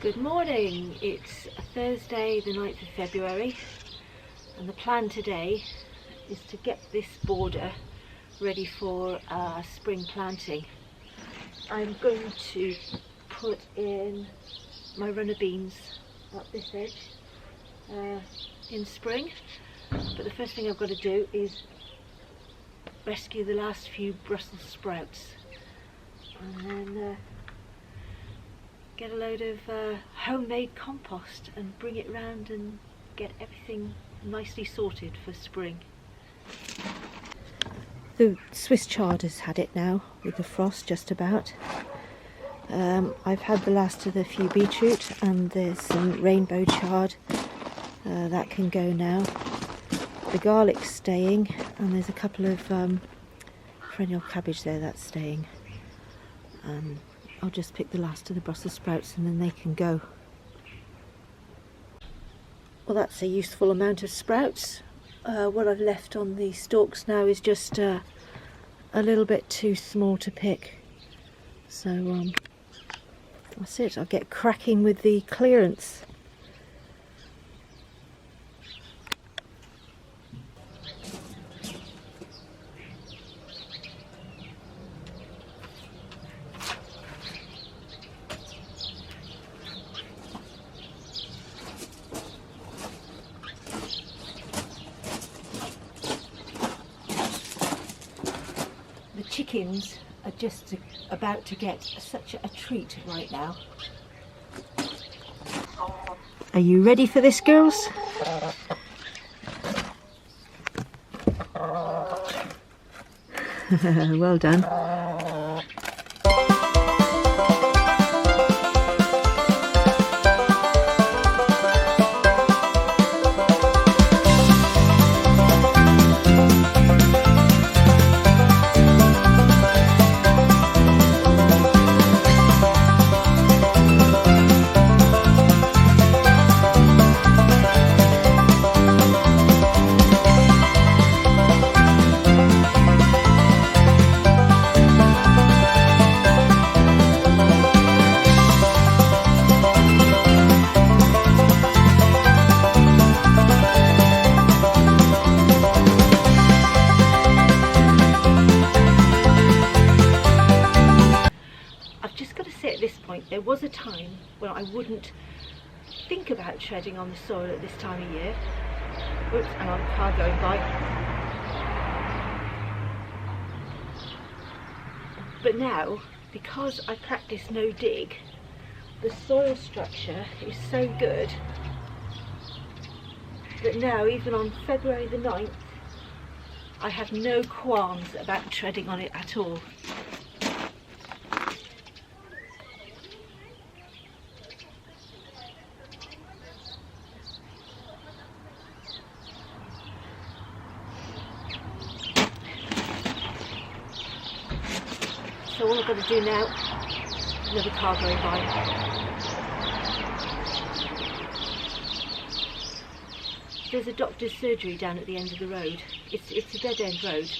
Good morning, it's Thursday the 9th of February and the plan today is to get this border ready for spring planting. I'm going to put in my runner beans up this edge in spring, but the first thing I've got to do is rescue the last few Brussels sprouts and then get a load of homemade compost and bring it round and get everything nicely sorted for spring. The Swiss chard has had it now with the frost just about. I've had the last of the few beetroot and there's some rainbow chard that can go now. The garlic's staying and there's a couple of perennial cabbage there that's staying. I'll just pick the last of the Brussels sprouts and then they can go. Well, that's a useful amount of sprouts. What I've left on the stalks now is just a little bit too small to pick. So that's it, I'll get cracking with the clearance. The chickens are just about to get such a treat right now. Are you ready for this, girls? Well done. At this point, there was a time when I wouldn't think about treading on the soil at this time of year. Oops, hang on, car going by. But now, because I practice no dig, the soil structure is so good that now, even on February the 9th, I have no qualms about treading on it at all. So all I've got to do now, another car going by. There's a doctor's surgery down at the end of the road. It's a dead end road,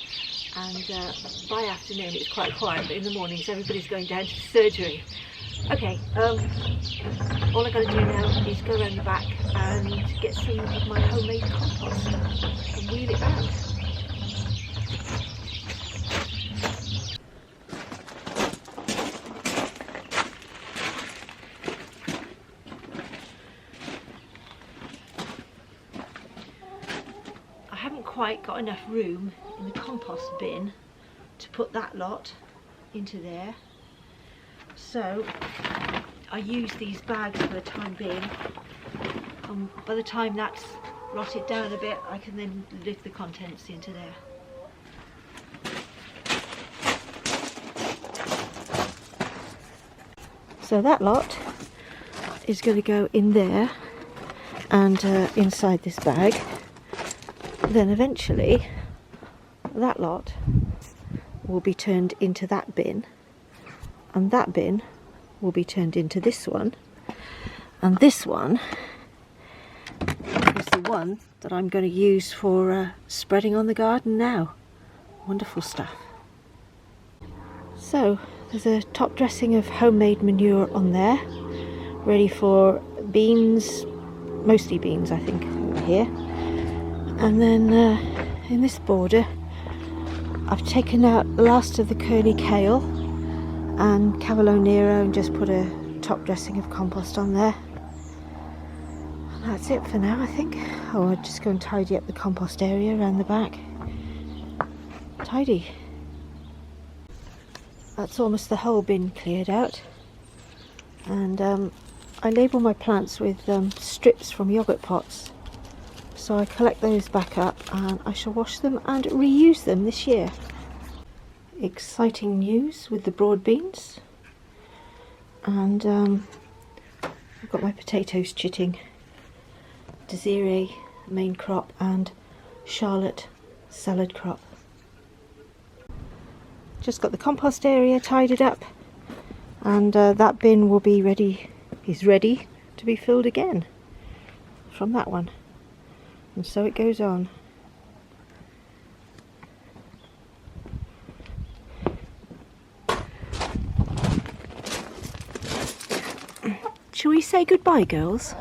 and by afternoon it's quite quiet, but in the mornings everybody's going down to the surgery. Okay, all I've got to do now is go around the back and get some of my homemade compost and wheel it round. I haven't quite got enough room in the compost bin to put that lot into there, so I use these bags for the time being. By the time that's rotted down a bit, I can then lift the contents into there. So that lot is going to go in there and inside this bag. Then eventually that lot will be turned into that bin, and that bin will be turned into this one, and this one is the one that I'm going to use for spreading on the garden now. Wonderful stuff. So there's a top dressing of homemade manure on there, ready for beans, mostly beans I think over here. And then in this border I've taken out the last of the curly kale and Cavolo Nero and just put a top dressing of compost on there. And that's it for now, I think. Oh, I'll just go and tidy up the compost area around the back. Tidy. That's almost the whole bin cleared out. And I label my plants with strips from yogurt pots. So I collect those back up and I shall wash them and reuse them this year. Exciting news with the broad beans. And I've got my potatoes chitting. Desiree main crop and Charlotte salad crop. Just got the compost area tidied up, and that bin will be ready, is ready to be filled again from that one, and so it goes on. Shall we say goodbye, girls?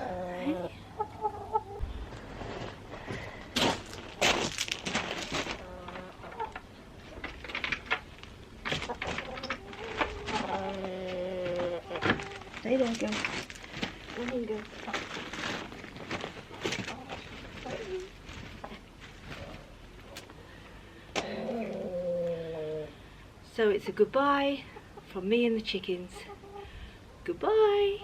Stay there, go. There you go. So it's a goodbye from me and the chickens. Goodbye.